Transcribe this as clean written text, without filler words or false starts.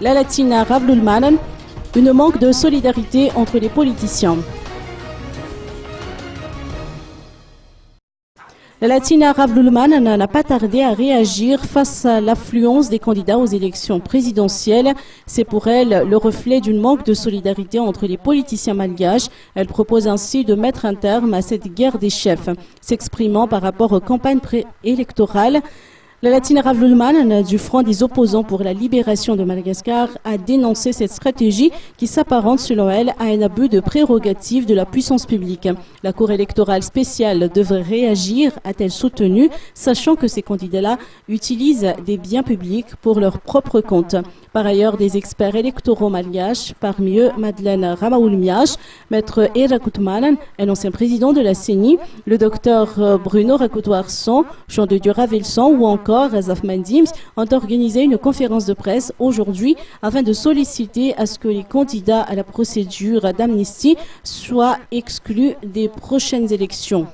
La Latina Ravlulmanan, une manque de solidarité entre les politiciens. La Latina Ravlulmanan n'a pas tardé à réagir face à l'affluence des candidats aux élections présidentielles. C'est pour elle le reflet d'une manque de solidarité entre les politiciens malgaches. Elle propose ainsi de mettre un terme à cette guerre des chefs. S'exprimant par rapport aux campagnes préélectorales, la Latina Ravlulmanan du Front des opposants pour la libération de Madagascar a dénoncé cette stratégie qui s'apparente selon elle à un abus de prérogatives de la puissance publique. La Cour électorale spéciale devrait réagir, a-t-elle soutenu, sachant que ces candidats-là utilisent des biens publics pour leur propre compte. Par ailleurs, des experts électoraux malgaches, parmi eux Madeleine Ramaoulmiach, maître Era Koutmanan, un ancien président de la CENI, le docteur Bruno Rakoutoarson, Jean de Dieu Ravelson ou encore Razaf Mandims ont organisé une conférence de presse aujourd'hui afin de solliciter à ce que les candidats à la procédure d'amnistie soient exclus des prochaines élections.